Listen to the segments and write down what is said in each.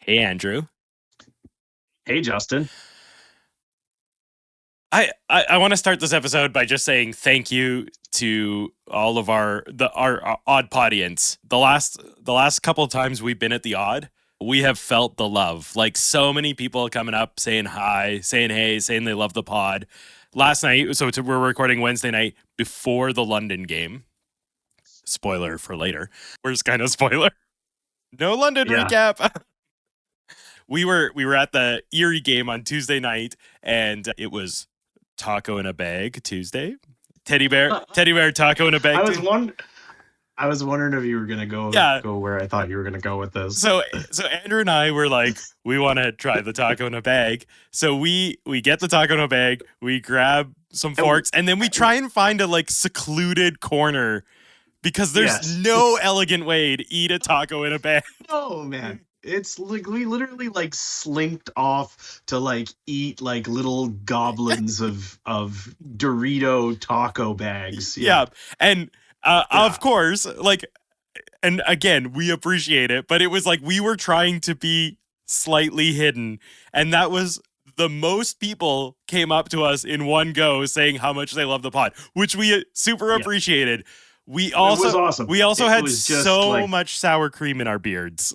Hey, Andrew. Hey, Justin. I want to start this episode by just saying thank you to all of our AudPodience. The last couple of times we've been at the Odd, we have felt the love. Like so many people coming up, saying hi, saying hey, saying they love the pod. Last night, we're recording Wednesday night before the London game. Spoiler for later. Where's kind of spoiler? No London recap. We were at the Erie game on Tuesday night, and it was taco in a bag Tuesday. Teddy bear taco in a bag. I was wondering if you were gonna go where I thought you were gonna go with this. So Andrew and I were like, we want to try the taco in a bag. So we get the taco in a bag, we grab some forks, and then we try and find a secluded corner because there's no elegant way to eat a taco in a bag. No, man. It's like we literally slinked off to eat little goblins of Dorito taco bags. Yeah. And of course, and again, we appreciate it, but it was we were trying to be slightly hidden. And that was the most people came up to us in one go saying how much they love the pod, which we super appreciated. It was awesome. We also had so much sour cream in our beards.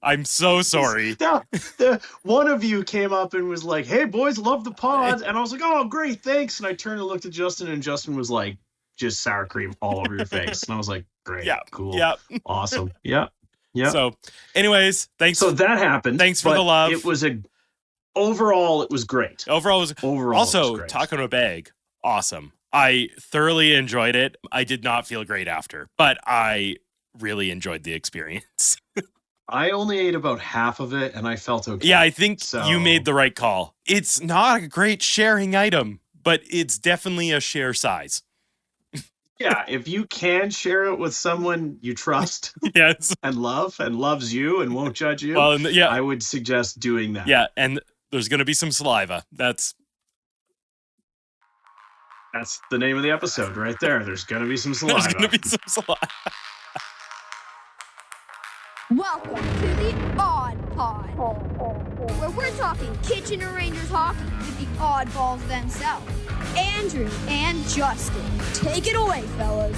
I'm so sorry. One of you came up and was like, hey, boys, love the pod. And I was like, oh, great, thanks. And I turned and looked at Justin, and Justin was like, just sour cream all over your face. And I was like, great, cool, awesome. Yeah. So anyways, thanks. So that happened. Thanks for the love. Overall, it was great. Overall, it was great. Taco in a bag, awesome. I thoroughly enjoyed it. I did not feel great after, but I really enjoyed the experience. I only ate about half of it, and I felt okay. Yeah, I think you made the right call. It's not a great sharing item, but it's definitely a share size. Yeah, if you can share it with someone you trust and love and loves you and won't judge you, I would suggest doing that. Yeah, and there's going to be some saliva. That's the name of the episode right there. There's going to be some saliva. There's going to be some saliva. Welcome to the AudPod, where we're talking Kitchen Rangers hockey with the oddballs themselves, Andrew and Justin. Take it away, fellas.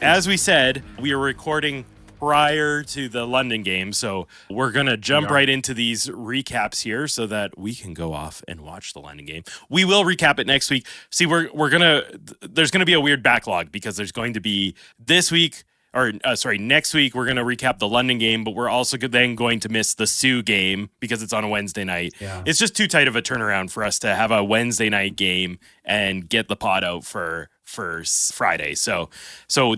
As we said, we are recording prior to the London game, so we're going to jump right into these recaps here so that we can go off and watch the London game. We will recap it next week. See, there's going to be a weird backlog because there's going to be next week we're going to recap the London game, but we're also then going to miss the Sioux game because it's on a Wednesday night. Yeah. It's just too tight of a turnaround for us to have a Wednesday night game and get the pod out for Friday. So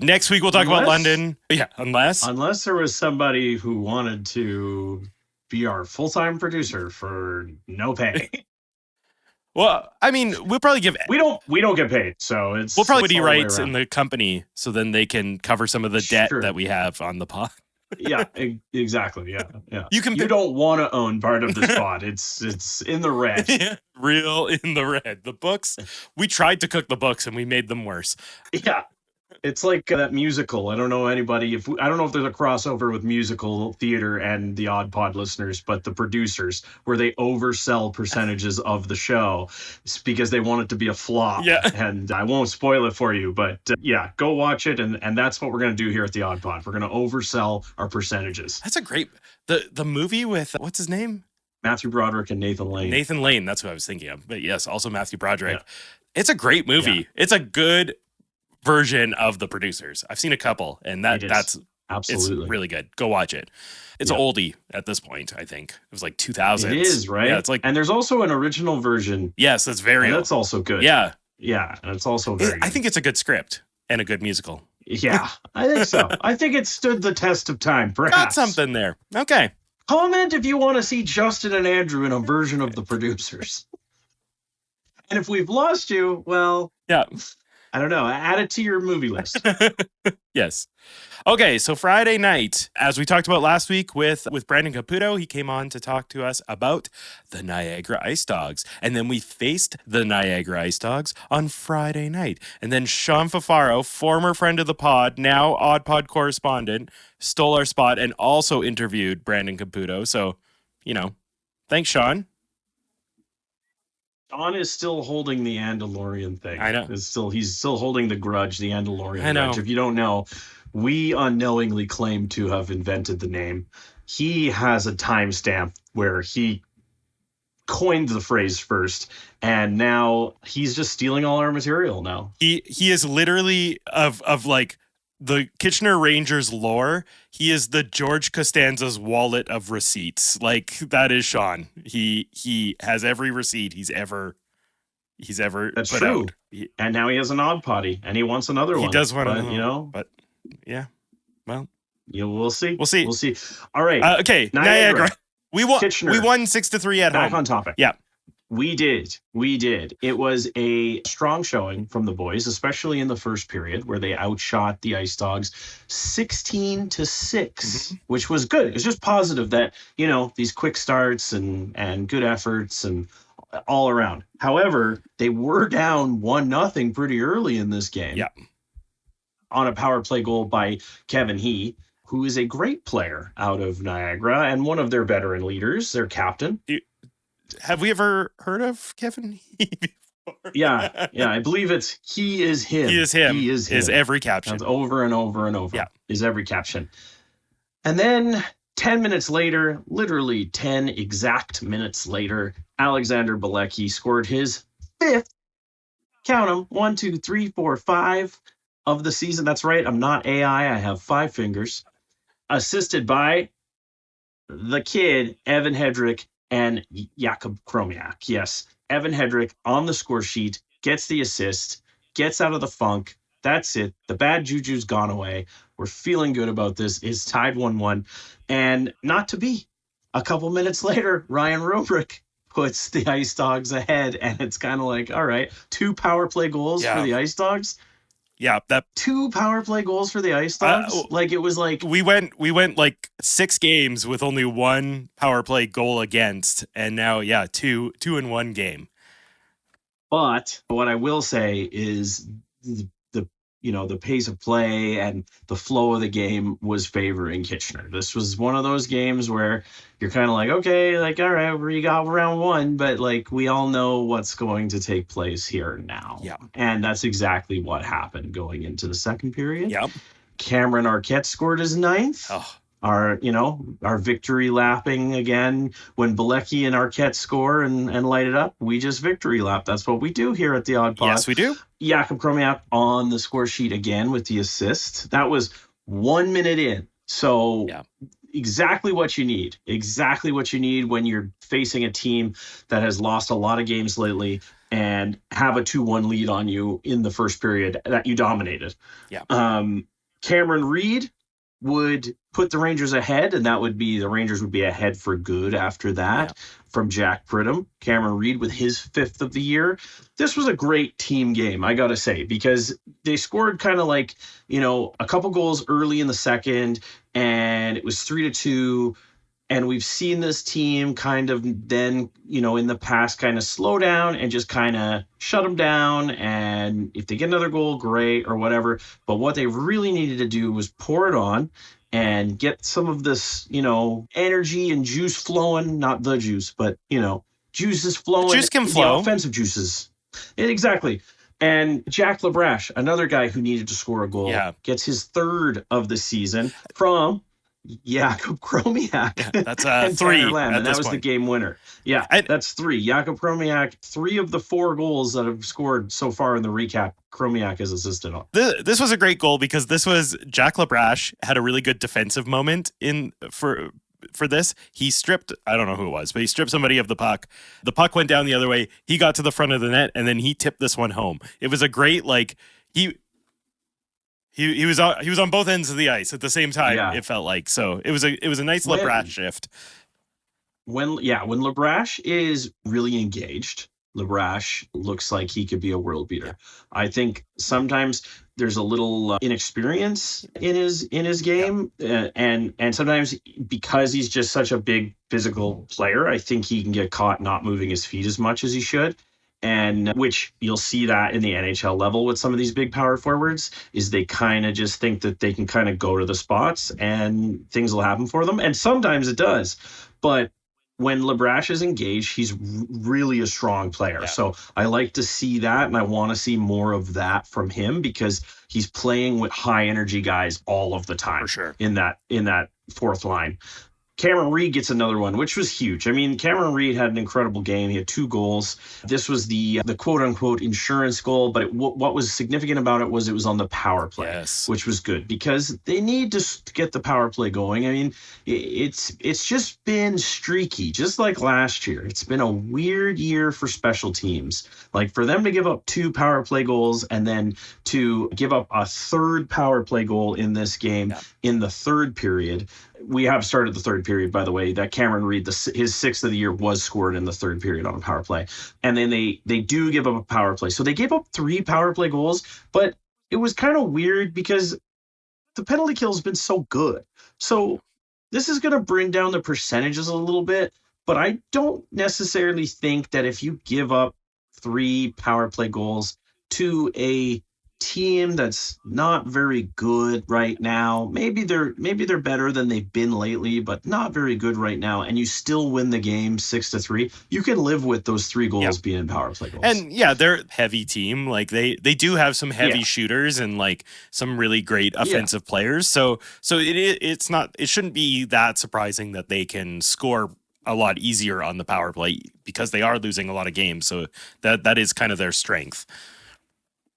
next week we'll talk about London. Yeah, unless there was somebody who wanted to be our full-time producer for no pay. Well, I mean, we'll probably give. We don't get paid, so we'll probably be rights in the company, so then they can cover some of the debt that we have on the pod. Yeah, exactly. Yeah. You don't want to own part of this pod. It's in the red. Real in the red. The books. We tried to cook the books and we made them worse. Yeah. It's like that musical. I don't know if there's a crossover with musical theater and the AudPod listeners, but the producers, where they oversell percentages of the show because they want it to be a flop. Yeah. And I won't spoil it for you, but go watch it. And that's what we're going to do here at the AudPod. We're going to oversell our percentages. That's a great, the movie with, what's his name? Matthew Broderick and Nathan Lane. Nathan Lane, that's who I was thinking of. But yes, also Matthew Broderick. Yeah. It's a great movie. Yeah. It's a good version of the producers. I've seen a couple, and that's absolutely, it's really good. Go watch it. It's an oldie at this point. I think it was 2000s. It is, right? Yeah, it's and there's also an original version. Yes, that's very old. That's also good. Yeah, and it's also very good. I think it's a good script and a good musical. Yeah, I think so. I think it stood the test of time. Perhaps got something there. Okay. Comment if you want to see Justin and Andrew in a version of the producers. And if we've lost you, well, yeah. I don't know. Add it to your movie list. Yes. Okay, so Friday night, as we talked about last week with Brandon Caputo, he came on to talk to us about the Niagara Ice Dogs. And then we faced the Niagara Ice Dogs on Friday night. And then Sean Fafaro, former friend of the pod, now AudPod correspondent, stole our spot and also interviewed Brandon Caputo. So, thanks, Sean. Sean is still holding the Andalorian thing. I know. He's still holding the grudge, the Andalorian I know. grudge. If you don't know, we unknowingly claim to have invented the name. He has a timestamp where he coined the phrase first, and now he's just stealing all our material now. He is literally of like the Kitchener Rangers lore. He is the George Costanza's wallet of receipts. Like, that is Sean. He has every receipt he's ever That's put true. out. And now he has an odd potty, and he wants another one. He does want another, but yeah. Well, we'll see. We'll see. We'll see. All right. Okay. Niagara. We won. Kitchener. We won 6-3 at Back home. on topic. Yeah. We did. It was a strong showing from the boys, especially in the first period where they outshot the Ice Dogs 16-6, which was good. It was just positive that, these quick starts and good efforts and all around. However, they were down 1-0 pretty early in this game. Yeah. On a power play goal by Kevin He, who is a great player out of Niagara and one of their veteran leaders, their captain. Have we ever heard of Kevin He before? Yeah. I believe it's he is him. He is him. He is him. Is every caption. Sounds over and over and over. Yeah. Is every caption. And then 10 minutes later, literally 10 exact minutes later, Alexander Bilecki scored his 5th, count them, 1, 2, 3, 4, 5 of the season. That's right. I'm not AI. I have 5 fingers. Assisted by the kid, Evan Hedrick, and Jakub Kromiak. Yes, Evan Hedrick on the score sheet, gets the assist, gets out of the funk. That's it. The bad juju's gone away. We're feeling good about this. It's tied 1-1. And not to be. A couple minutes later, Ryan Robrick puts the Ice Dogs ahead. And it's kind of like, all right, 2 power play goals for the Ice Dogs. Yeah, that 2 power play gols for the Ice Dogs. It was like we went like 6 games with only 1 power play goal against, and now 2 in 1 game. But what I will say is the pace of play and the flow of the game was favoring Kitchener. This was one of those games where you're kind of like, okay, like, all right, we got round 1, but like we all know what's going to take place here now. Yeah. And that's exactly what happened going into the second period. Yep. Cameron Arquette scored his 9th. Oh. Our victory lapping again. When Bilecki and Arquette score and light it up, we just victory lap. That's what we do here at the AudPod. Yes, we do. Jakub Kromiak on the score sheet again with the assist. That was 1 minute in. So exactly what you need. Exactly what you need when you're facing a team that has lost a lot of games lately and have a 2-1 lead on you in the first period that you dominated. Yeah. Cameron Reid would put the Rangers ahead, and the Rangers would be ahead for good after that from Jack Pridham. Cameron Reid with his 5th of the year. This was a great team game, I got to say, because they scored kind of like, a couple goals early in the second, and it was 3-2. And we've seen this team kind of then, in the past kind of slow down and just kind of shut them down. And if they get another goal, great, or whatever. But what they really needed to do was pour it on and get some of this, energy and juice flowing. Not the juice, but, juices flowing. Juice can flow. Offensive juices. Exactly. And Jack Labrache, another guy who needed to score a goal, gets his 3rd of the season from Jakub Kromiak. Yeah, that's 3 and that was the game winner. Yeah, that's 3. Jakub Kromiak, 3 of the 4 goals that have scored so far in the recap, Kromiak has assisted on. This was a great goal because this was Jack Labrache had a really good defensive moment for this. He stripped, I don't know who it was, but he stripped somebody of the puck. The puck went down the other way. He got to the front of the net and then he tipped this one home. It was a great He was on both ends of the ice at the same time. Yeah. It felt like so. It was a nice Labrache shift. When Labrache is really engaged, Labrash looks like he could be a world beater. Yeah. I think sometimes there's a little inexperience in his game, and sometimes because he's just such a big physical player, I think he can get caught not moving his feet as much as he should. And which you'll see that in the NHL level with some of these big power forwards, is they kind of just think that they can kind of go to the spots and things will happen for them. And sometimes it does. But when Labrash is engaged, he's really a strong player. Yeah. So I like to see that, and I want to see more of that from him because he's playing with high energy guys all of the time. For sure. In that fourth line. Cameron Reid gets another one, which was huge. I mean, Cameron Reid had an incredible game. He had 2 goals. This was the quote-unquote insurance goal, but what was significant about it was on the power play, Yes. which was good because they need to get the power play going. I mean, it's just been streaky, just like last year. It's been a weird year for special teams. Like, for them to give up 2 power play goals and then to give up a third power play goal in this game in the third period. We have started the third period, by the way. That Cameron Reid, his 6th of the year, was scored in the third period on a power play. And then they do give up a power play. So they gave up 3 power play goals, but it was kind of weird because the penalty kill has been so good. So this is going to bring down the percentages a little bit, but I don't necessarily think that if you give up 3 power play goals to a team that's not very good right now, maybe they're better than they've been lately, but not very good right now, and you still win the game 6-3, you can live with those 3 goals being power play goals. And they're a heavy team. Like they do have some heavy shooters and like some really great offensive players. So it shouldn't be that surprising that they can score a lot easier on the power play because they are losing a lot of games. So that is kind of their strength.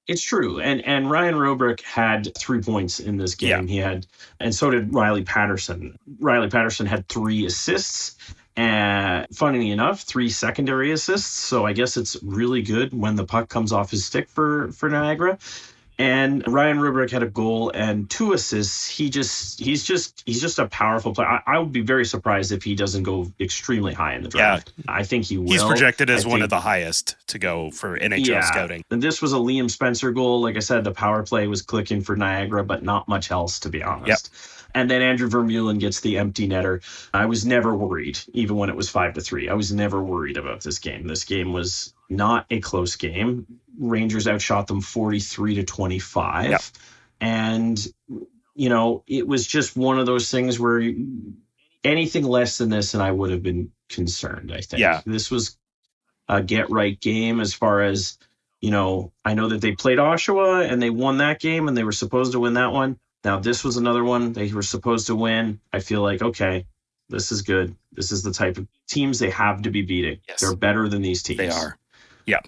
It's true. And Ryan Robrick had 3 points in this game. He had, and so did Riley Patterson. Riley Patterson had 3 assists, and funnily enough, 3 secondary assists. So I guess it's really good when the puck comes off his stick for Niagara. And Ryan Rubrick had a goal and 2 assists. He's just a powerful player. I would be very surprised if he doesn't go extremely high in the draft. Yeah. I think he will. He's projected as one of the highest to go for NHL scouting. And this was a Liam Spencer goal. Like I said, the power play was clicking for Niagara, but not much else, to be honest. Yep. And then Andrew Vermeulen gets the empty netter. I was never worried, even when it was 5-3. I was never worried about this game. This game was not a close game. Rangers outshot them 43-25. Yep. And, it was just one of those things where anything less than this, and I would have been concerned, I think. Yeah. This was a get-right game as far as, I know that they played Oshawa and they won that game and they were supposed to win that one. Now, this was another one they were supposed to win. I feel like, okay, this is good. This is the type of teams they have to be beating. Yes. They're better than these teams. They are. Yeah.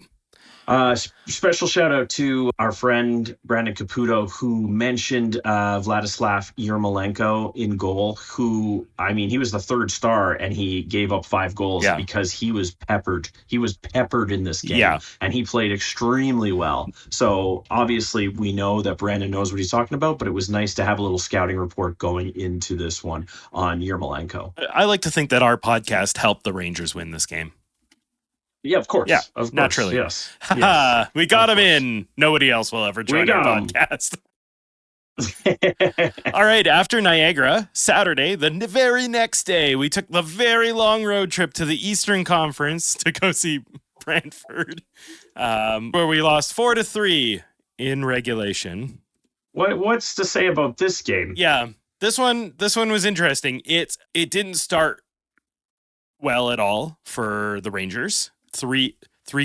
Special shout out to our friend Brandon Caputo, who mentioned Vladislav Yermolenko in goal, who, he was the 3rd star and he gave up 5 goals because he was peppered. He was peppered in this game and he played extremely well. So obviously we know that Brandon knows what he's talking about, but it was nice to have a little scouting report going into this one on Yermolenko. I like to think that our podcast helped the Rangers win this game. Yeah, of course. Yeah, of course. Naturally. Yes. We got him in. Nobody else will ever join our podcast. All right. After Niagara, Saturday, the very next day, we took the very long road trip to the Eastern Conference to go see Brantford, where we lost 4-3 in regulation. What's to say about this game? Yeah, this one was interesting. It didn't start well at all for the Rangers. Three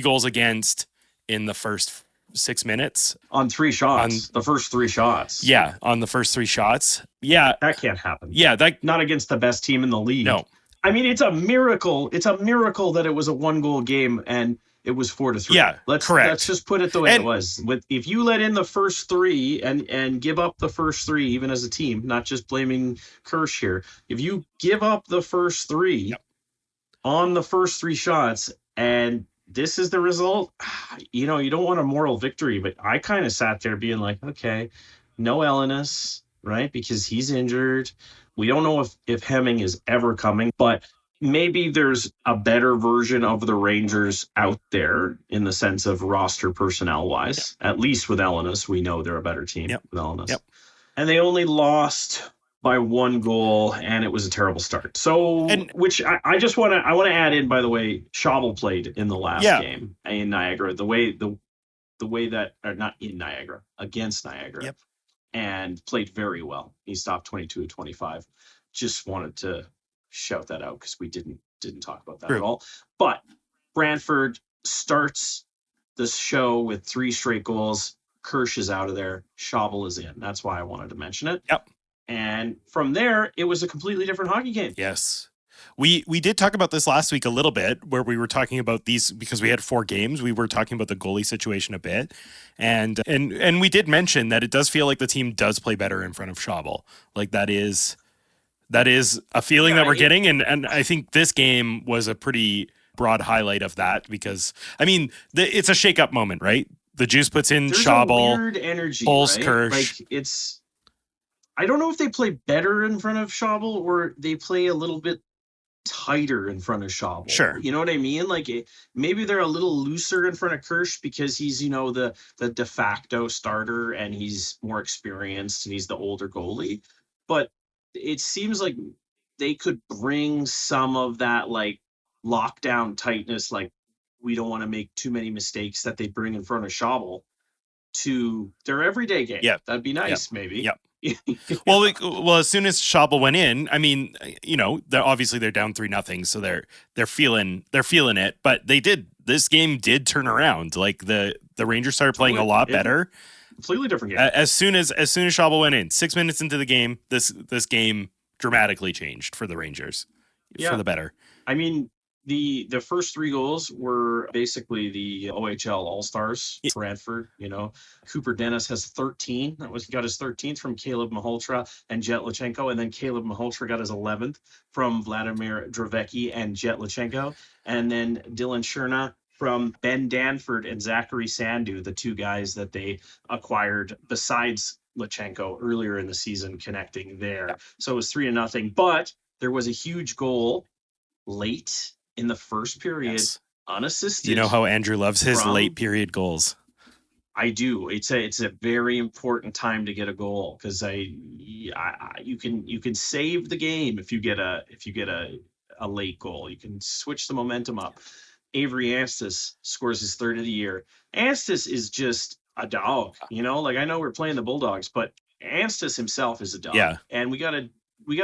goals against in the first 6 minutes. On 3 shots. The first 3 shots. Yeah, on the first 3 shots. Yeah. That can't happen. Yeah. Not against the best team in the league. No. It's a miracle. It's a miracle that it was a 1-goal game and it was 4-3. Yeah, correct. Let's just put it the way it was. If you let in the first 3 and give up the first 3, even as a team, not just blaming Kirsch here. If you give up the first 3 on the first 3 shots, and this is the result, you don't want a moral victory, but I kind of sat there being like, okay, no Ellenis, right? Because he's injured. We don't know if Hemming is ever coming, but maybe there's a better version of the Rangers out there in the sense of roster personnel wise. At least with Ellenis, we know they're a better team Yep. with Ellenis. Yep. And they only lost by 1 goal, and it was a terrible start. So, which I just want to add in, by the way, Schabel played in the last game in Niagara. The way that, or not in Niagara, against Niagara, and played very well. He stopped 22 to 25. Just wanted to shout that out because we didn't talk about that at all. But Brantford starts the show with 3 straight goals. Kirsch is out of there. Schabel is in. That's why I wanted to mention it. Yep. And from there, it was a completely different hockey game. Yes. We did talk about this last week a little bit, where we were talking about these, because we had 4 games. We were talking about the goalie situation a bit, and we did mention that it does feel like the team does play better in front of Schabel. Like that is a feeling that we're getting, and I think this game was a pretty broad highlight of that, because I mean it's a shake-up moment, right? The Juice puts in Schabel, weird energy, pulls right? Kirsch. Like it's, I don't know if they play better in front of Schabel or they play a little bit tighter in front of Schabel. Sure. You know what I mean? Like maybe they're a little looser in front of Kirsch because he's, the de facto starter and he's more experienced and he's the older goalie. But it seems like they could bring some of that like lockdown tightness, like we don't want to make too many mistakes that they bring in front of Schabel to their everyday game. Yeah. That'd be nice, maybe. Yep. Well, as soon as Schabel went in, I mean, they're down 3-0, so they're feeling it. But this game did turn around. Like the Rangers started playing a lot better. Completely different game. As soon as Schabel went in, 6 minutes into the game, this game dramatically changed for the Rangers, for the better. I mean, the first 3 goals were basically the OHL All-Stars, Brantford, Cooper Dennis has 13. He got his 13th from Caleb Malhotra and Jet Lachenko, and then Caleb Malhotra got his 11th from Vladimir Dravecki and Jet Lachenko, and then Dylan Cherna from Ben Danford and Zachary Sandu, the 2 guys that they acquired besides Lachenko earlier in the season, connecting there. So it was 3-0, but there was a huge goal late in the first period, unassisted. You know how Andrew loves his late period goals. I do. It's a very important time to get a goal, because you can save the game if you get a late goal. You can switch the momentum up. Avery Anstis scores his 3rd of the year. Anstis is just a dog, Like, I know we're playing the Bulldogs, but Anstis himself is a dog. Yeah. And we gotta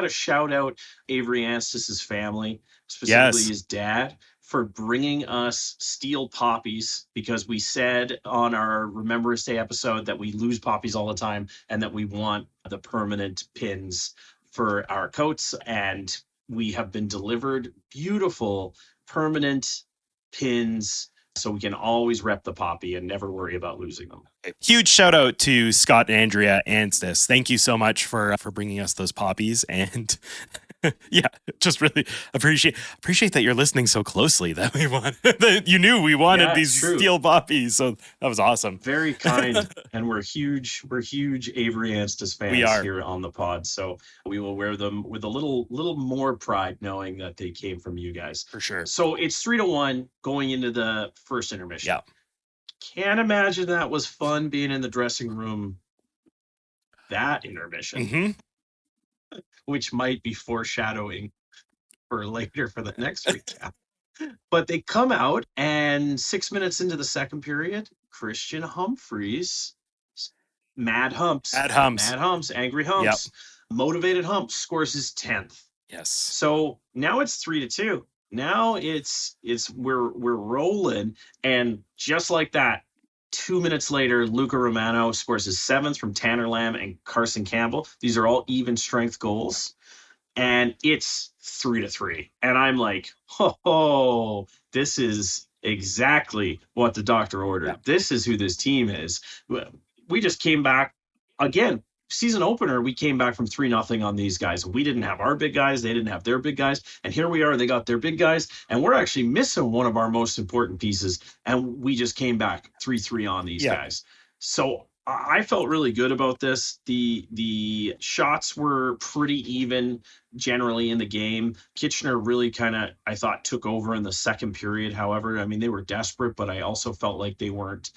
shout out Avery Anstis's family, specifically his dad, for bringing us steel poppies, because we said on our Remembrance Day episode that we lose poppies all the time and that we want the permanent pins for our coats, and we have been delivered beautiful permanent pins so we can always rep the poppy and never worry about losing them. Huge shout out to Scott and Andrea Anstis. Thank you so much for bringing us those poppies, and just really appreciate that you're listening so closely, that we want that you knew we wanted these steel poppies. So that was awesome. Very kind. And we're huge Avery Anstis fans here on the pod. So we will wear them with a little more pride, knowing that they came from you guys. For sure. So it's 3-1 going into the first intermission. Yeah. Can't imagine that was fun being in the dressing room that intermission. Mm-hmm. Which might be foreshadowing for later for the next recap. But they come out, and 6 minutes into the second period, Christian Humphreys, Angry Humps, Motivated Humps, scores his 10th. Yes. So now it's 3-2. Now it's we're rolling, and just like that, 2 minutes later, Luca Romano scores his 7th from Tanner Lamb and Carson Campbell. These are all even strength goals. And it's 3-3. And I'm like, this is exactly what the doctor ordered. Yeah. This is who this team is. We just came back again. Season opener, we came back from 3-0 on these guys. We didn't have our big guys. They didn't have their big guys. And here we are. They got their big guys. And we're actually missing one of our most important pieces. And we just came back 3-3 on these guys. So I felt really good about this. The shots were pretty even generally in the game. Kitchener really kind of, I thought, took over in the second period. However, I mean, they were desperate, but I also felt like they weren't,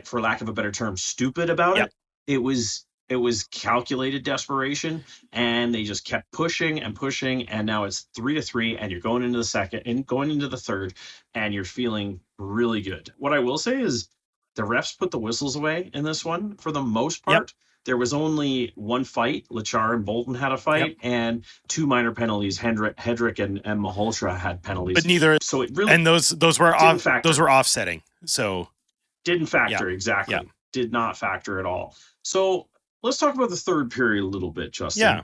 for lack of a better term, stupid about Yep. it. It was calculated desperation, and they just kept pushing and pushing, and now it's 3-3, and you're going into the second and going into the third, and you're feeling really good. What I will say is the refs put the whistles away in this one for the most part. Yep. There was only one fight. Lachar and Bolton had a fight, and two minor penalties. Hedrick and Malhotra had penalties. But neither, so it really, and those were didn't factor. those were offsetting. So Didn't factor, Yeah. exactly. Yeah. Did not factor at all. So let's talk about the third period a little bit, Justin. Yeah.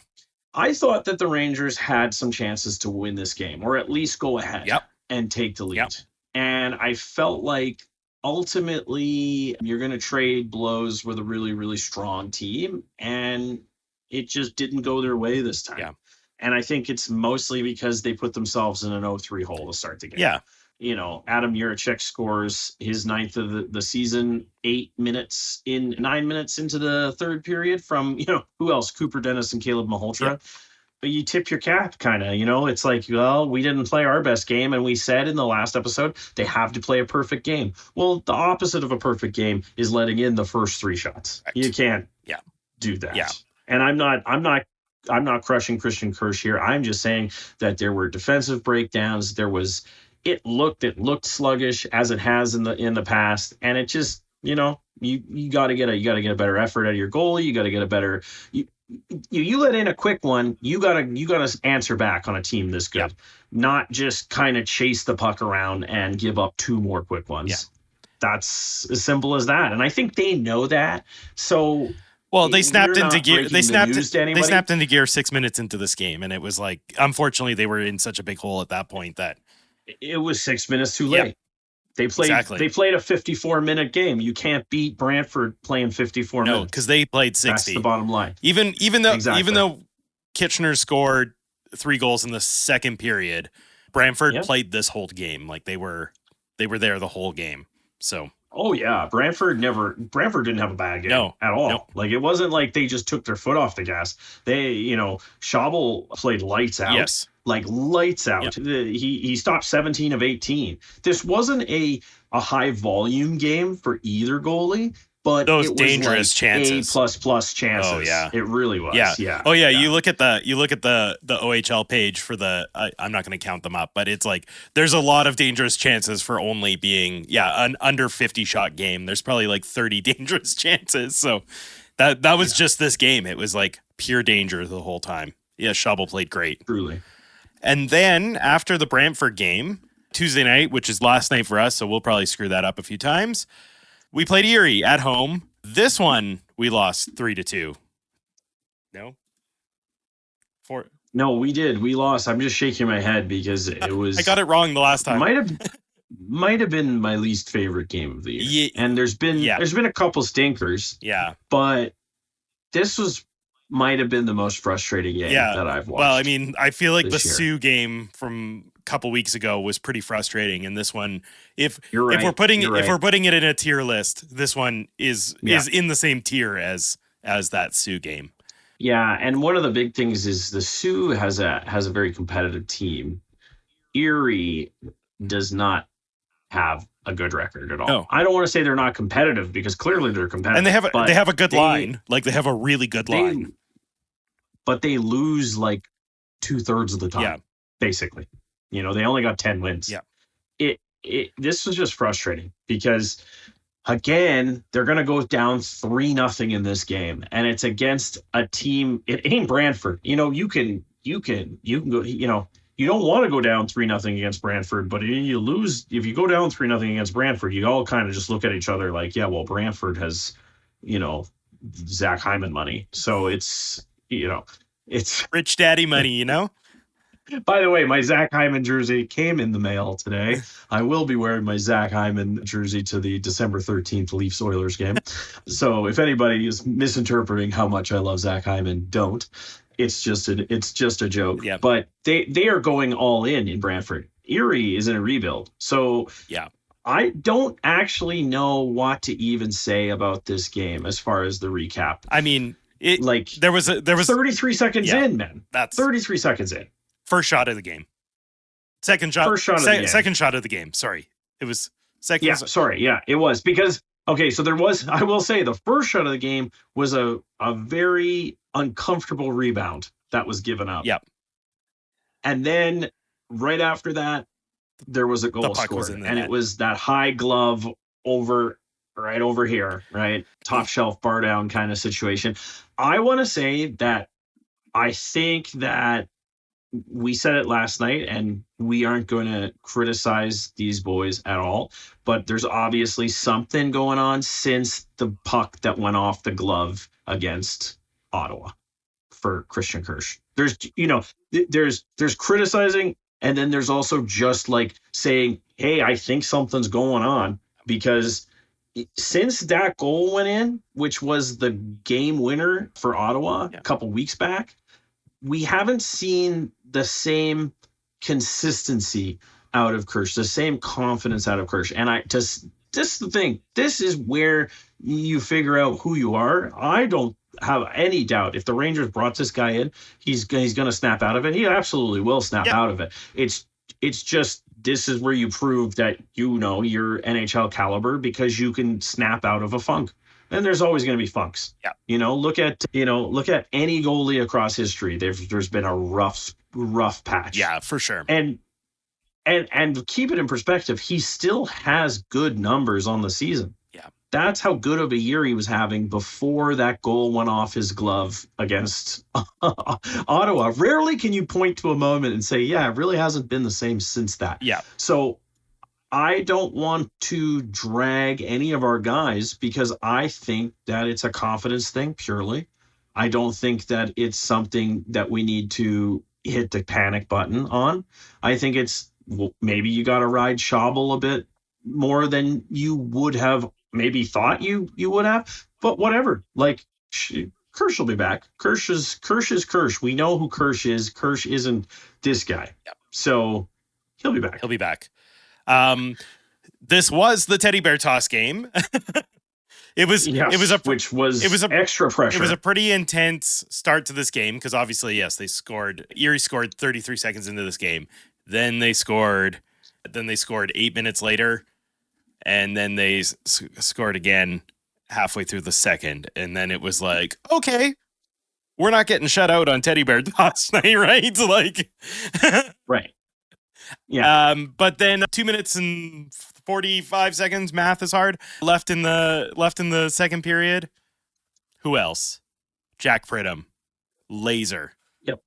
I thought that the Rangers had some chances to win this game, or at least go ahead Yep. and take the lead. Yep. And I felt like ultimately you're going to trade blows with a really, really strong team, and it just didn't go their way this time. Yeah. And I think it's mostly because they put themselves in an 0-3 hole to start the game. Yeah. You know, Adam Juracek scores his ninth of the season, 9 minutes into the third period from, who else? Cooper Dennis and Caleb Malhotra. Yeah. But you tip your cap, kind of, it's like, well, we didn't play our best game. And we said in the last episode, they have to play a perfect game. Well, the opposite of a perfect game is letting in the first 3 shots. Right. You can't do that. Yeah. And I'm not crushing Christian Kirsch here. I'm just saying that there were defensive breakdowns. It looked sluggish as it has in the past, and it just, you got to get a better effort out of your goalie. You got to get a better, you let in a quick one, you got to answer back on a team this good, not just kind of chase the puck around and give up 2 more quick ones. Yeah. That's as simple as that, and I think they know that. So. Well, they snapped into gear. They snapped into gear 6 minutes into this game, and it was like, unfortunately, they were in such a big hole at that point that it was 6 minutes too late. Yep. They played. Exactly. They played a 54-minute game. You can't beat Brantford playing 54 minutes. No, because they played 60. That's the bottom line. Even though Kitchener scored 3 goals in the second period, Brantford played this whole game. Like they were there the whole game. So. Oh yeah, Brantford didn't have a bad game at all. No. Like it wasn't like they just took their foot off the gas. They, Schabel played lights out. Yes. Like lights out. Yep. He stopped 17 of 18. This wasn't a high volume game for either goalie, but those it was dangerous chances. A++ chances. Oh yeah, it really was. Yeah. Oh yeah. You look at the OHL page for I'm not going to count them up, but it's like there's a lot of dangerous chances for only being an under 50 shot game. There's probably like 30 dangerous chances. So that was just this game. It was like pure danger the whole time. Yeah, Schabel played great. Truly. And then after the Brantford game, Tuesday night, which is last night for us, so we'll probably screw that up a few times, we played Erie at home. This one, we lost 3-2. No? No, we did. We lost. I'm just shaking my head because it was... I got it wrong the last time. Might have been my least favorite game of the year. Yeah. And there's been a couple stinkers. Yeah. But this might have been the most frustrating game that I've watched. Well, I mean, I feel like the year. Sioux game from a couple weeks ago was pretty frustrating, and this one, if we're putting it in a tier list, this one is in the same tier as that Sioux game. Yeah, and one of the big things is the Sioux has a very competitive team. Erie does not have a good record at all. No. I don't want to say they're not competitive because clearly they're competitive. And they have a good line. Like they have a really good line. But they lose like 2/3 of the time, basically. They only got 10 wins. Yeah. This was just frustrating because again, they're going to go down 3-0 in this game, and it's against a team. It ain't Brantford. You can go. You don't want to go down 3-0 against Brantford, but you lose if you go down 3-0 against Brantford. You all kind of just look at each other like, yeah, well, Brantford has, Zach Hyman money, so it's rich daddy money, By the way, my Zach Hyman jersey came in the mail today. I will be wearing my Zach Hyman jersey to the December 13th Leafs Oilers game. So if anybody is misinterpreting how much I love Zach Hyman, don't. It's just a joke. Yep. But they are going all in Brantford. Erie is in a rebuild. So I don't actually know what to even say about this game as far as the recap. I mean, there was 33 seconds in, man. That's 33 seconds in. First shot of the game. Second shot of the game. Second shot of the game. Sorry. It was second. Yeah, sorry. Yeah, it was because so there was, I will say, the first shot of the game was a very uncomfortable rebound that was given up. Yep. And then right after that, there was a goal scored, and it was that high glove right over here, right? Top shelf, bar down kind of situation. I want to say that I think that we said it last night, and we aren't going to criticize these boys at all, but there's obviously something going on since the puck that went off the glove against Ottawa for Christian Kirsch. There's criticizing, and then there's also just like saying, hey, I think something's going on, because since that goal went in, which was the game winner for Ottawa a couple weeks back, we haven't seen the same consistency out of Kirsch, the same confidence out of Kirsch. And this is the thing. This is where you figure out who you are. I don't have any doubt if the Rangers brought this guy in, he's going to snap out of it. He absolutely will snap out of it. It's just, this is where you prove that you're NHL caliber, because you can snap out of a funk. And there's always going to be funks. Yeah. Look at any goalie across history. There's been a rough patch. Yeah, for sure. And keep it in perspective, he still has good numbers on the season. Yeah. That's how good of a year he was having before that goal went off his glove against Ottawa. Rarely can you point to a moment and say, yeah, it really hasn't been the same since that. Yeah. So I don't want to drag any of our guys, because I think that it's a confidence thing purely. I don't think that it's something that we need to hit the panic button on. I think it's, maybe you got to ride Schabel a bit more than you would have maybe thought you would have, but whatever. Like, Kirsch will be back. Kirsch is Kirsch. We know who Kirsch is. Kirsch isn't this guy. Yep. So he'll be back. He'll be back. This was the teddy bear toss game. Which was extra pressure. It was a pretty intense start to this game, because obviously, yes, Erie scored 33 seconds into this game. Then they scored 8 minutes later, and then they scored again halfway through the second. And then it was like, okay, we're not getting shut out on teddy bear toss night, right? Like, right. Yeah. But then 2 minutes and 45 seconds, math is hard, left in the second period. Who else? Jack Pridham. Laser. Yep.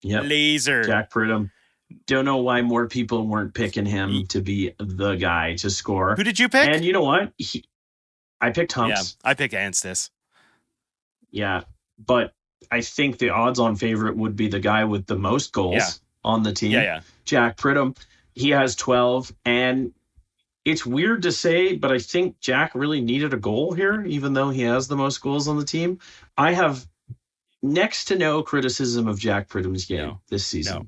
Laser. Jack Pridham. Don't know why more people weren't picking him to be the guy to score. Who did you pick? And you know what? I picked Humps. Yeah, I picked Anstis. Yeah, but I think the odds-on favorite would be the guy with the most goals on the team. Yeah. Jack Pridham. He has 12, and it's weird to say, but I think Jack really needed a goal here, even though he has the most goals on the team. I have next to no criticism of Jack Pridham's game this season. No.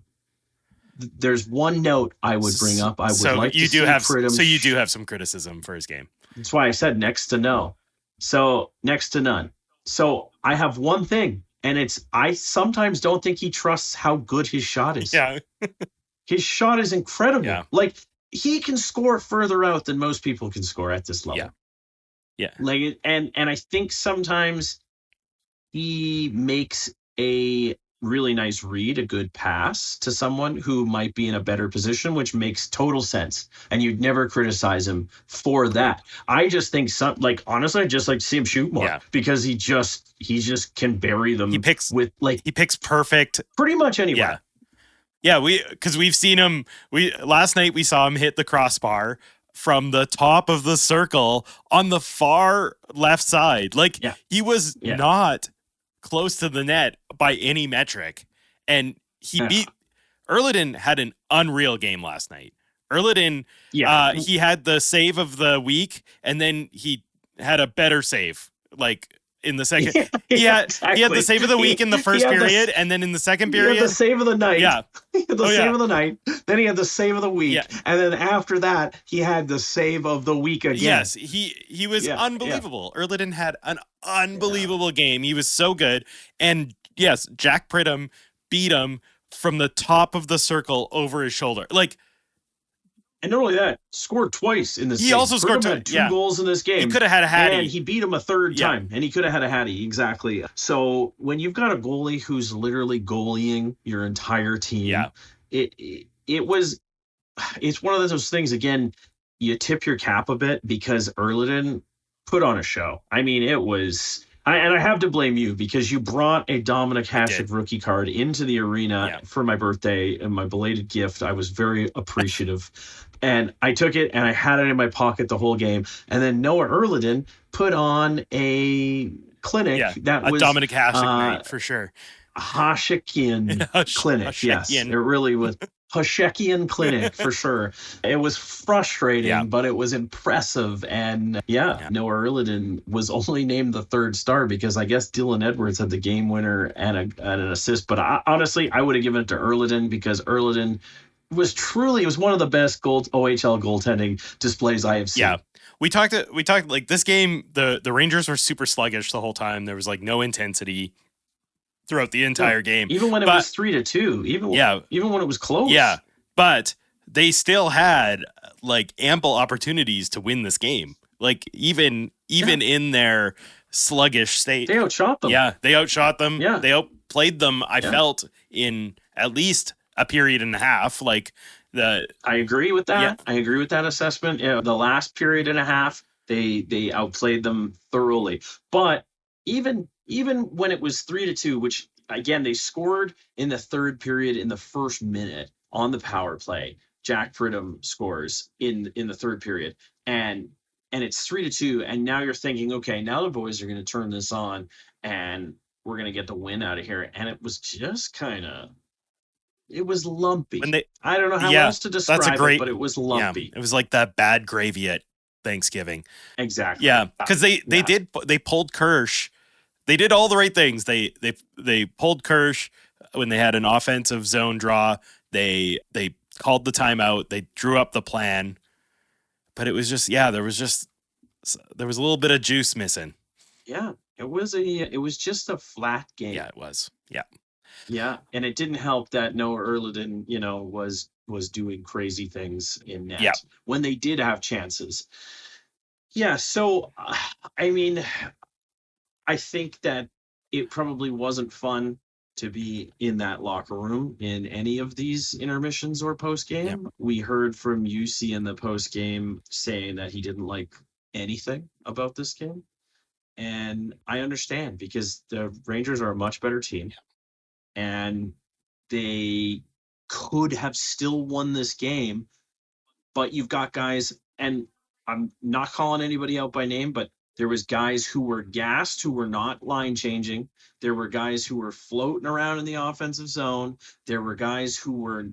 There's one note I would bring up. I would like to see Pridham. So you do have some criticism for his game. That's why I said next to no. So next to none. So I have one thing, and it's, I sometimes don't think he trusts how good his shot is. Yeah. His shot is incredible. Yeah. Like, he can score further out than most people can score at this level. Yeah. Like, and I think sometimes he makes a really nice read, a good pass to someone who might be in a better position, which makes total sense. And you'd never criticize him for that. I just think honestly, I'd just like to see him shoot more, because he just can bury them. He picks perfect pretty much anywhere. Yeah, because we've seen him. Last night we saw him hit the crossbar from the top of the circle on the far left side. Like, he was not close to the net by any metric, and he beat Erliden. Had an unreal game last night. Erliden, he had the save of the week, and then he had a better save. Like, in the second. Yeah, He had the save of the week in the first period, and then in the second period, he had the save of the night. Yeah. He had the save of the night. Then he had the save of the week, and then after that, he had the save of the week again. Yes, he was unbelievable. Erliden had an unbelievable game. He was so good, and yes, Jack Pridham beat him from the top of the circle over his shoulder. Like, and not only that, scored twice in this game. He also scored two goals in this game. He could have had a hattie. And he beat him a third time, and he could have had a hattie, exactly. So when you've got a goalie who's literally goalieing your entire team, it's one of those things, again, you tip your cap a bit because Erliden put on a show. I mean, it was... and I have to blame you because you brought a Dominic Hasek rookie card into the arena for my birthday and my belated gift. I was very appreciative. And I took it and I had it in my pocket the whole game. And then Noah Erliden put on a clinic that was... Dominic Hasek night, for sure. Hashekian clinic, yes. It really was. Hashekian clinic for sure. It was frustrating, but it was impressive. And Noah Erliden was only named the third star because I guess Dylan Edwards had the game winner and an assist. But honestly, I would have given it to Erliden because Erliden was one of the best OHL goaltending displays I have seen. Yeah. We talked like this game, the Rangers were super sluggish the whole time. There was like no intensity throughout the entire game. Even when it was 3-2, even when it was close. Yeah. But they still had like ample opportunities to win this game. Like even in their sluggish state. They outshot them. Yeah, they outshot them. Yeah. They outplayed them, I felt, in at least a period and a half. I agree with that. Yeah. I agree with that assessment. Yeah, the last period and a half, they outplayed them thoroughly. But even when it was 3-2, which again, they scored in the third period in the first minute on the power play. Jack Pridham scores in the third period, and it's 3-2. And now you're thinking, okay, now the boys are going to turn this on, and we're going to get the win out of here. And it was just it was lumpy. I don't know how else to describe it, but it was lumpy. It was like that bad gravy at Thanksgiving. Exactly. Yeah, because they pulled Kirsch. They did all the right things. They pulled Kirsch when they had an offensive zone draw. They called the timeout. They drew up the plan. But it was just there was a little bit of juice missing. Yeah, it was just a flat game. Yeah, it was. Yeah. Yeah, and it didn't help that Noah Erliden, was doing crazy things in net when they did have chances. Yeah, so I mean, I think that it probably wasn't fun to be in that locker room in any of these intermissions or post-game. Yep. We heard from UC in the post-game saying that he didn't like anything about this game. And I understand because the Rangers are a much better team. Yep. And they could have still won this game, but you've got guys, and I'm not calling anybody out by name, but there was guys who were gassed, who were not line changing. There were guys who were floating around in the offensive zone. There were guys who were,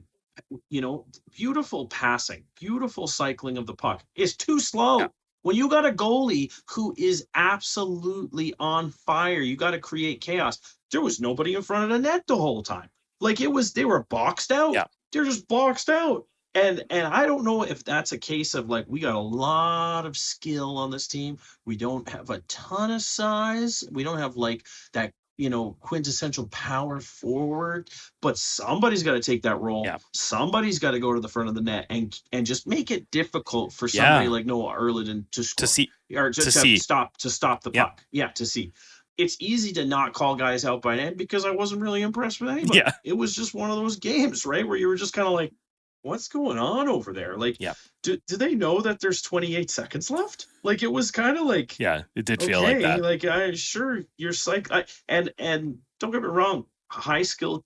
beautiful passing, beautiful cycling of the puck. It's too slow. Yeah. When you got a goalie who is absolutely on fire, you got to create chaos. There was nobody in front of the net the whole time. Like they were boxed out. Yeah. They're just boxed out. And I don't know if that's a case of like, we got a lot of skill on this team. We don't have a ton of size. We don't have like that, quintessential power forward, but somebody's got to take that role. Yeah. Somebody's got to go to the front of the net and just make it difficult for somebody like Noah Erliden to score. To stop the puck. Yeah, to see. It's easy to not call guys out by name because I wasn't really impressed with anybody. Yeah. It was just one of those games, right, where you were just kind of like, what's going on over there? Like, do they know that there's 28 seconds left? Like, it was kind of like, it did feel like that. Like, you're psych. And don't get me wrong, high skill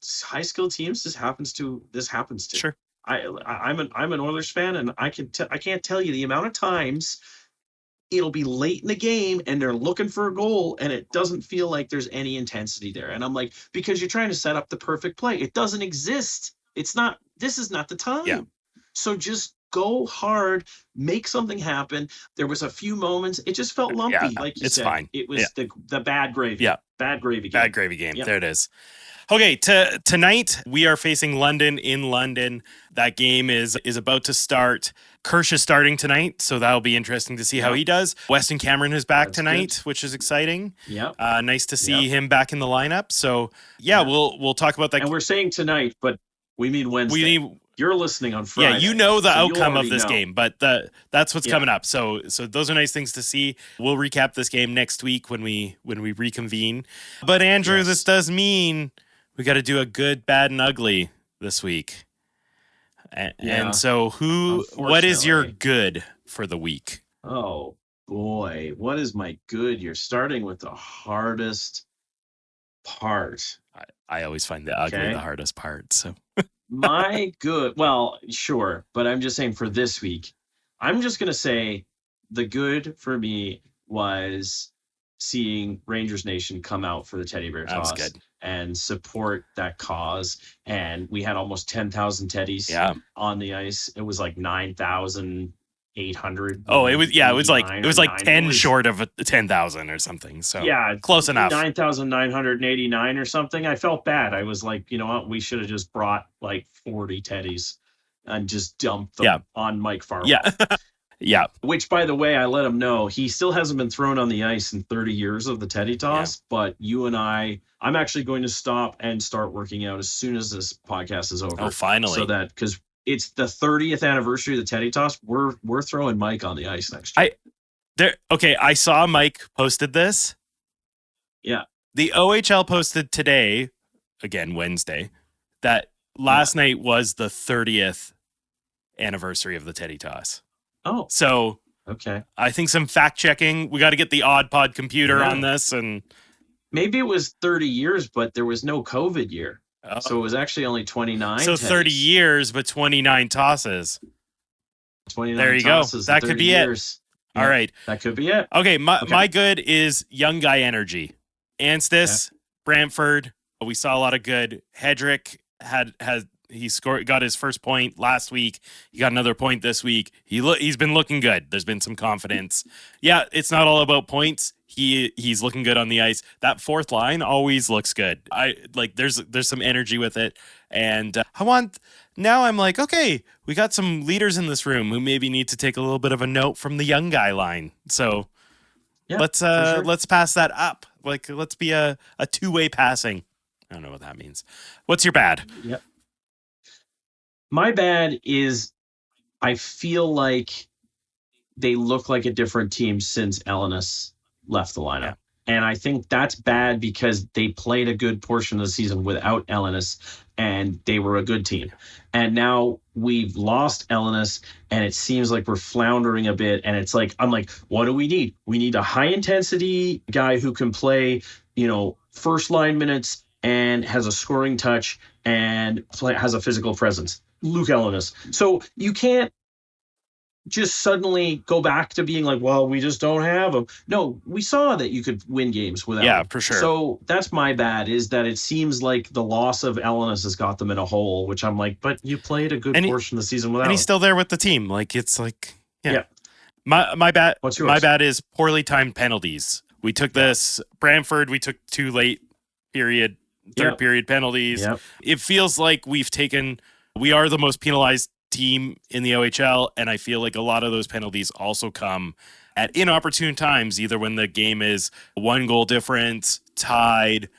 teams. This happens to. Sure. I'm an Oilers fan, and I can't tell you the amount of times it'll be late in the game and they're looking for a goal and it doesn't feel like there's any intensity there. And I'm like, because you're trying to set up the perfect play. It doesn't exist. It's not. This is not the time. Yeah. So just go hard, make something happen. There was a few moments. It just felt lumpy, like you it's said. fine. It was the bad gravy. Yeah. Bad gravy game. Bad gravy game. Yep. There it is. Okay, tonight we are facing London in London. That game is about to start. Kirsch is starting tonight, so that'll be interesting to see how he does. Weston Cameron is back tonight, which is exciting. Yeah. Nice to see him back in the lineup. So we'll talk about that. And we're saying tonight, but we mean Wednesday. You're listening on Friday. Yeah, you know the outcome of this game, but that's what's coming up. So those are nice things to see. We'll recap this game next week when we reconvene. But Andrew, this does mean we got to do a good, bad, and ugly this week. And so what is your good for the week? Oh boy, what is my good? You're starting with the hardest part. I always find the ugly the hardest part. So my good, well, sure, but I'm just saying for this week, I'm just going to say the good for me was seeing Rangers Nation come out for the teddy bear toss and support that cause. And we had almost 10,000 teddies on the ice. It was like 9,800. Oh, it was like 10 short of 10,000 or something. So close enough. 9,989 or something. I felt bad. I was like, you know what? We should have just brought like 40 teddies and just dumped them on Mike Farwell. Yeah. Yeah. Which, by the way, I let him know he still hasn't been thrown on the ice in 30 years of the teddy toss. But you and I'm actually going to stop and start working out as soon as this podcast is over. Oh, finally. So that, because it's the 30th anniversary of the teddy toss, we're throwing Mike on the ice next year. I saw Mike posted this. Yeah. The OHL posted today, again, Wednesday, that last night was the 30th anniversary of the teddy toss. Oh, so okay. I think some fact checking. We got to get the AudPod computer on this, and maybe it was 30 years, but there was no COVID year, so it was actually only 29. So 30 years, but 29 tosses. 29. There you go. That could be years. It. All right, that could be it. Okay, my good is young guy energy. Anstis, Brantford. We saw a lot of good. Hedrick got his first point last week. He got another point this week. He's been looking good. There's been some confidence. Yeah, it's not all about points. He's looking good on the ice. That fourth line always looks good. There's some energy with it. And I'm like, okay, we got some leaders in this room who maybe need to take a little bit of a note from the young guy line. So let's pass that up. Let's be a two-way passing. I don't know what that means. What's your bad? Yep. My bad is I feel like they look like a different team since Ellenis left the lineup. Yeah. And I think that's bad because they played a good portion of the season without Ellenis and they were a good team. And now we've lost Ellenis and it seems like we're floundering a bit. And it's like, I'm like, what do we need? We need a high intensity guy who can play, first line minutes and has a scoring touch and has a physical presence. Luke Ellenis. So you can't just suddenly go back to being like, well, we just don't have him. No, we saw that you could win games without him. For sure. So that's my bad, is that it seems like the loss of Ellenis has got them in a hole, which I'm like, but you played a good portion of the season without him. And he's still there with the team. My bad. What's yours? My bad is poorly timed penalties. We took this Brantford. We took two late period, third period penalties. Yep. It feels like we are the most penalized team in the OHL, and I feel like a lot of those penalties also come at inopportune times, either when the game is 1 goal difference, tied,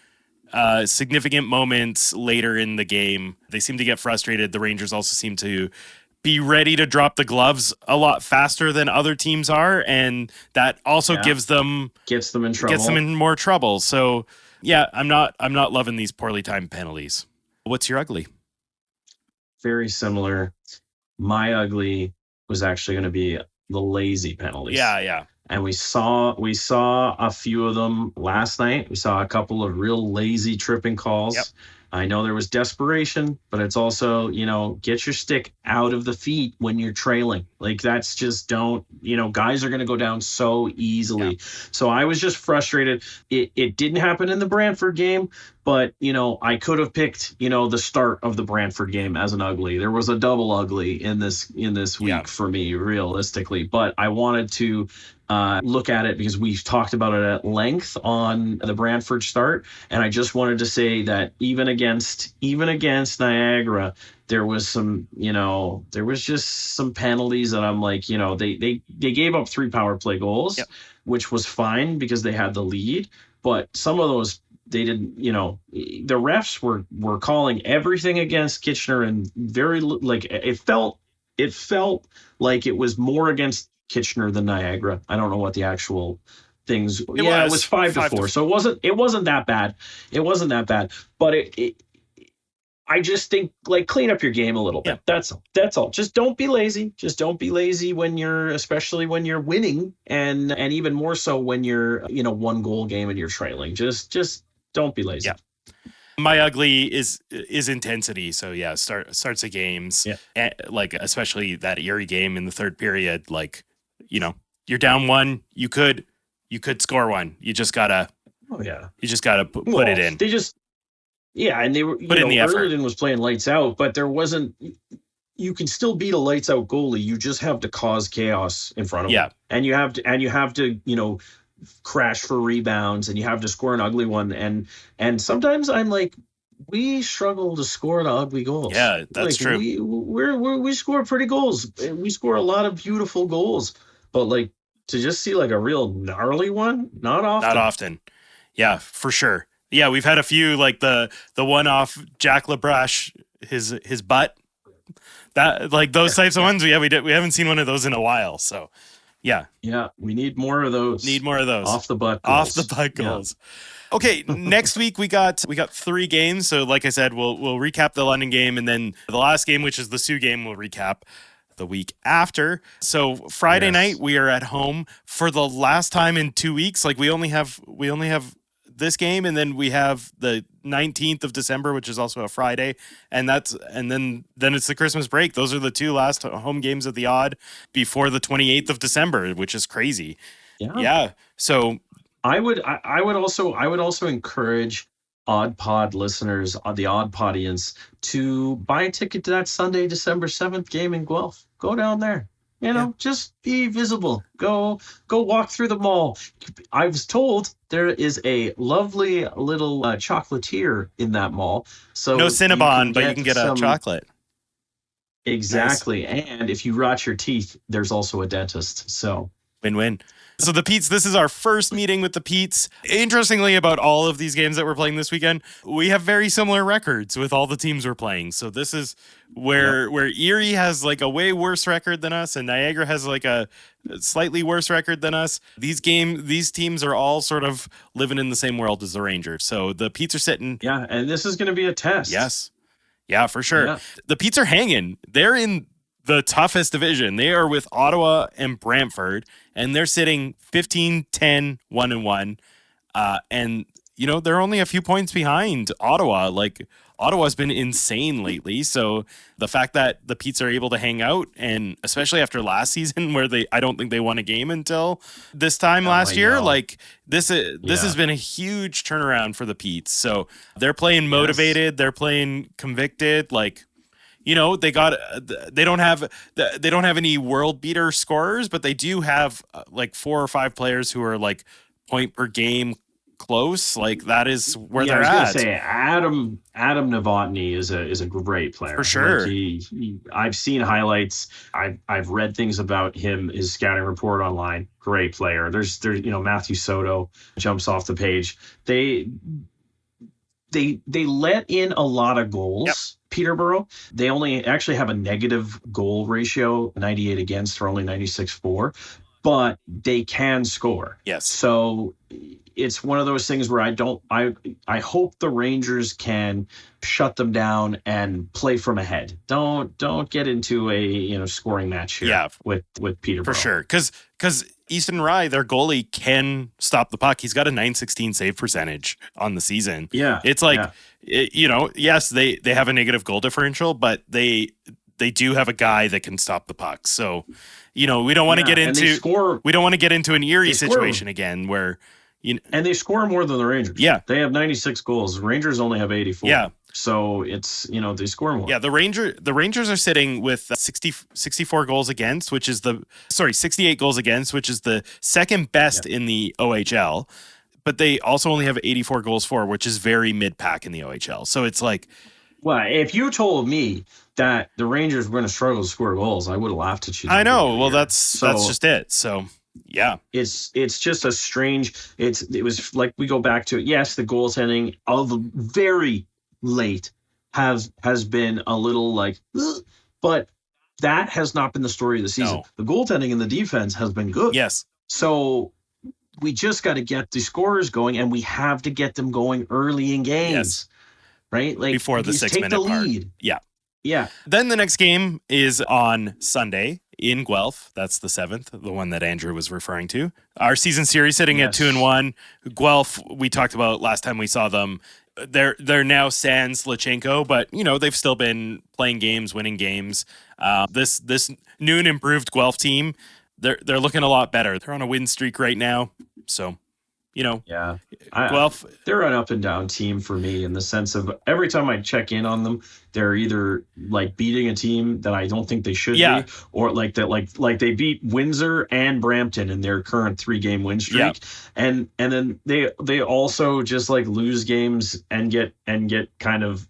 significant moments later in the game. They seem to get frustrated. The Rangers also seem to be ready to drop the gloves a lot faster than other teams are, and that also gets them in trouble. Gets them in more trouble. So I'm not loving these poorly timed penalties. What's your ugly? Very similar. My ugly was actually going to be the lazy penalties. Yeah. And we saw a few of them last night. We saw a couple of real lazy tripping calls. Yep. I know there was desperation, but it's also, get your stick out of the feet when you're trailing. Like that's just don't, guys are going to go down so easily. Yeah. So I was just frustrated. It didn't happen in the Brantford game, but, I could have picked, the start of the Brantford game as an ugly. There was a double ugly in this week for me, realistically, but I wanted to look at it because we've talked about it at length on the Brantford start. And I just wanted to say that even against Niagara, there was just some penalties that I'm like, they gave up 3 power play goals, which was fine because they had the lead. But some of those, they didn't, the refs were calling everything against Kitchener, and very like it felt like it was more against Kitchener than Niagara. I don't know what the actual things. It was 5-4. So it wasn't that bad. It wasn't that bad. But I just think like clean up your game a little bit. That's all. Just don't be lazy. Just don't be lazy especially when you're winning, and even more so when you're 1 goal game and you're trailing. Just don't be lazy. Yeah. My ugly is intensity. So starts of games, like especially that Erie game in the third period. Like, you're down 1. You could score 1. You just gotta. Oh yeah. You just gotta put it in. They just. Yeah, and they were. Put in the effort. Erliden was playing lights out, but there wasn't. You can still beat a lights out goalie. You just have to cause chaos in front of him. And you have to crash for rebounds, and you have to score an ugly one. And sometimes I'm like, we struggle to score the ugly goals. Yeah, that's true. We score pretty goals. We score a lot of beautiful goals, but like to just see like a real gnarly one, not often. Not often. Yeah, for sure. Yeah, we've had a few like the one off Jack LaBrush, his butt. That like those types of ones. We haven't seen one of those in a while. So yeah. Yeah, we need more of those. Off the butt goals. Off the butt goals. Yeah. Okay, next week we got 3 games. So like I said, we'll recap the London game, and then the last game, which is the Sioux game, we'll recap the week after. So Friday night we are at home for the last time in 2 weeks. Like we only have this game, and then we have the 19th of December, which is also a Friday, and then it's the Christmas break. Those are the 2 last home games of the Odd before the 28th of December, which is crazy. Yeah. So I would also encourage AudPod listeners on the AudPodience to buy a ticket to that Sunday, December 7th game in Guelph. Go down there. Just be visible. Go walk through the mall. I was told there is a lovely little chocolatier in that mall. So no Cinnabon, but you can get a chocolate. Exactly. Nice. And if you rot your teeth, there's also a dentist. So win-win. So the Pete's, this is our first meeting with the Pete's. Interestingly, about all of these games that we're playing this weekend, we have very similar records with all the teams we're playing. So this is where Erie has like a way worse record than us, and Niagara has like a slightly worse record than us. These teams are all sort of living in the same world as the Rangers. So the Pete's are sitting. Yeah, and this is going to be a test. Yes. Yeah, for sure. Yeah. The Pete's are hanging. They're in the toughest division. They are with Ottawa and Brantford, and they're sitting 15-10, 1-1. And they're only a few points behind Ottawa. Like Ottawa's been insane lately. So the fact that the Pete's are able to hang out, and especially after last season where I don't think they won a game until this time last year, like this has been a huge turnaround for the Pete's. So they're playing motivated, they're playing convicted, like they don't have any world beater scorers, but they do have like 4 or 5 players who are like point per game close. Like that is where they're at. I was gonna say Adam Novotny is a great player for sure. Like I've seen highlights. I've read things about him. His scouting report online. Great player. There's Matthew Soto jumps off the page. They let in a lot of goals. Yep. Peterborough, they only actually have a negative goal ratio, 98 against for only 96 for, but they can score. Yes. So it's one of those things where I hope the Rangers can shut them down and play from ahead. Don't get into a scoring match here with Peterborough. For sure. Because Easton Rye, their goalie, can stop the puck. He's got a .916 save percentage on the season. Yeah. It's like, yes, they have a negative goal differential, but they do have a guy that can stop the puck. So, we don't want to get into an Erie situation again where and they score more than the Rangers. Yeah. They have 96 goals. The Rangers only have 84. Yeah. So it's, they score more. Yeah, the Rangers are sitting with 64 goals against, 68 goals against, which is the second best in the OHL. But they also only have 84 goals for, which is very mid-pack in the OHL. So it's like... Well, if you told me that the Rangers were going to struggle to score goals, I would have laughed at you. I know. Well, that's just it. So... Yeah, it's just a strange. It was like we go back to it. Yes, the goaltending of very late has been a little like, but that has not been the story of the season. No. The goaltending and the defense has been good. Yes. So we just got to get the scorers going, and we have to get them going early in games. Yes. Right, like before the 6-minute lead. Yeah. Yeah. Then the next game is on Sunday in Guelph. That's the 7th, the one that Andrew was referring to. Our season series sitting at 2-1. Guelph, we talked about last time we saw them. They're now sans Lachenko, but they've still been playing games, winning games. This new and improved Guelph team, they're looking a lot better. They're on a win streak right now, so. Guelph, they're an up and down team for me in the sense of every time I check in on them, they're either like beating a team that I don't think they should be, or like that, like they beat Windsor and Brampton in their current 3-game win streak, and then they also just like lose games and get kind of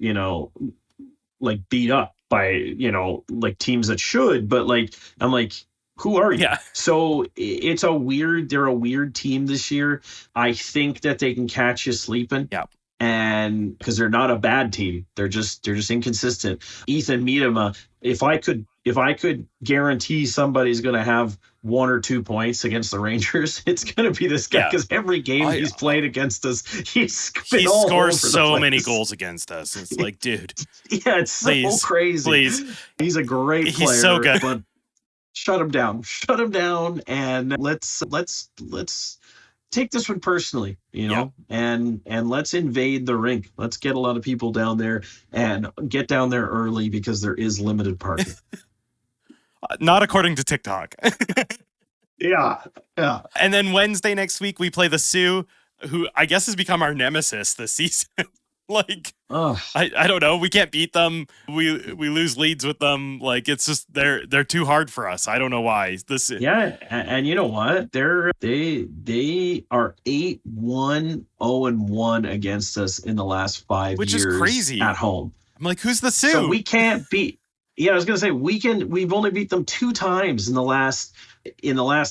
like beat up by like teams that should, but like I'm like, who are you? Yeah. So they're a weird team this year. I think that they can catch you sleeping. Yeah. And because they're not a bad team, they're just inconsistent. Ethan Miedema, if I could guarantee somebody's going to have 1 or 2 points against the Rangers, it's going to be this guy, because every game he's played against us, he scores so many goals against us. It's like, dude. Yeah, it's so crazy. Please. He's a great player. He's so good. But shut him down, and let's take this one personally, and let's invade the rink. Let's get a lot of people down there and get down there early, because there is limited parking. Not according to TikTok. Yeah. And then Wednesday next week, we play the Sioux, who I guess has become our nemesis this season. Like, I don't know. We can't beat them. We lose leads with them. Like, it's just they're too hard for us. I don't know why. And you know what? They are 8-1, 0-1 against us in the last 5 years, which is crazy at home. I'm like, who's the Sioux? So we can't beat. Yeah, I was gonna say we've only beat them 2 times in the last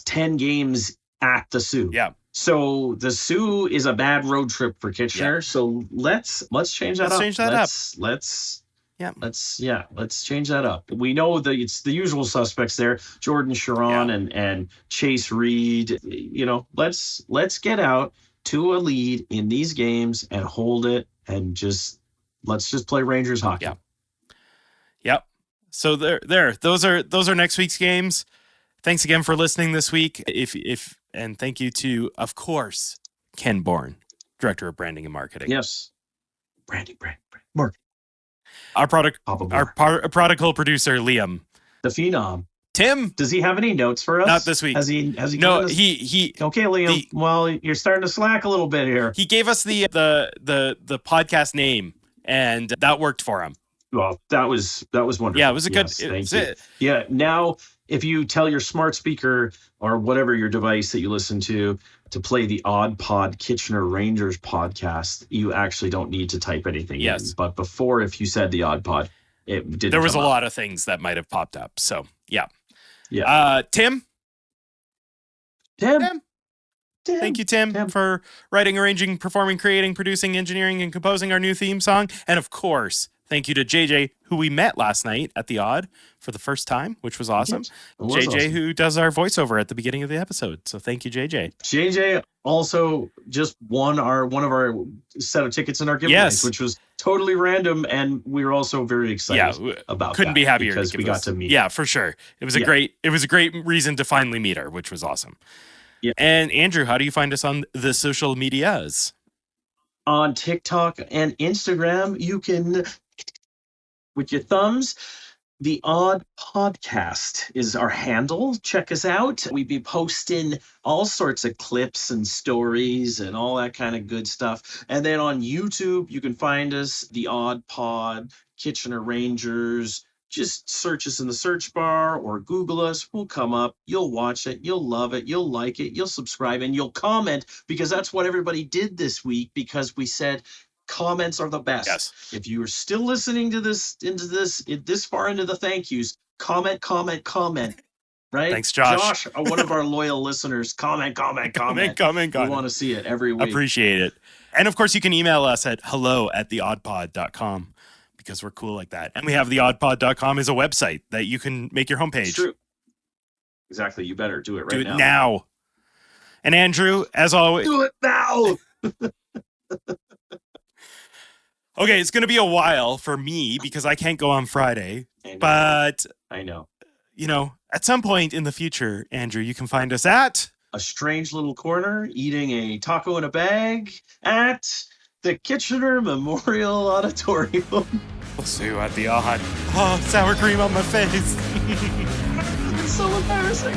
10 games at the Sioux. Yeah. So the Sioux is a bad road trip for Kitchener. Yeah. So let's change that up. Let's change that up. We know that it's the usual suspects there: Jordan Sharon and Chase Reed. Let's get out to a lead in these games and hold it, and let's just play Rangers hockey. Yeah. Yep. So there. Those are next week's games. Thanks again for listening this week. And thank you to, of course, Ken Bourne, Director of Branding and Marketing. Yes. Branding, marketing. Our prodigal producer, Liam. The Phenom. Tim. Does he have any notes for us? Not this week. Has he? No, he. Okay, Liam. Well, you're starting to slack a little bit here. He gave us the podcast name, and that worked for him. Well, that was wonderful. Yeah, it was a good. Thank you. Yeah. Now, if you tell your smart speaker or whatever your device that you listen to play the AudPod Kitchener Rangers podcast, you actually don't need to type anything in. But before, if you said the AudPod, it didn't. There was a up. lot of things that might have popped up. So yeah. Tim. Thank you, Tim, for writing, arranging, performing, creating, producing, engineering, and composing our new theme song. And of course, thank you to JJ, who we met last night at the Odd for the first time, which was awesome. JJ, awesome. Who does our voiceover at the beginning of the episode. So thank you, JJ. JJ also just won one of our set of tickets in our giveaways, which was totally random, and we're also very excited about couldn't that be happier because we got to meet. Yeah, for sure. It was a great reason to finally meet her, which was awesome. Yeah. And Andrew, how do you find us on the social medias? On TikTok and Instagram, you can, with your thumbs, the Odd Podcast is our handle. Check us out. We be posting all sorts of clips and stories and all that kind of good stuff. And then on YouTube, you can find us, the Odd Pod, Kitchener Rangers. Just search us in the search bar or Google us. We'll come up. You'll watch it. You'll love it. You'll like it. You'll subscribe and you'll comment, because that's what everybody did this week, because we said comments are the best. Yes. If you are still listening to this far into the thank yous, comment. Right? Thanks, Josh. Josh, one of our loyal listeners. Comment. We want to see it every week. Appreciate it. And of course, you can email us at hello@theoddpod.com, because we're cool like that. And we have theoddpod.com is a website that you can make your homepage. It's true. Exactly. You better do it right now. Do it now. And Andrew, as always, do it now. Okay, it's going to be a while for me because I can't go on Friday. But I know. At some point in the future, Andrew, you can find us at a strange little corner eating a taco in a bag at the Kitchener Memorial Auditorium. We'll see you at the Odd. Oh, sour cream on my face. It's so embarrassing.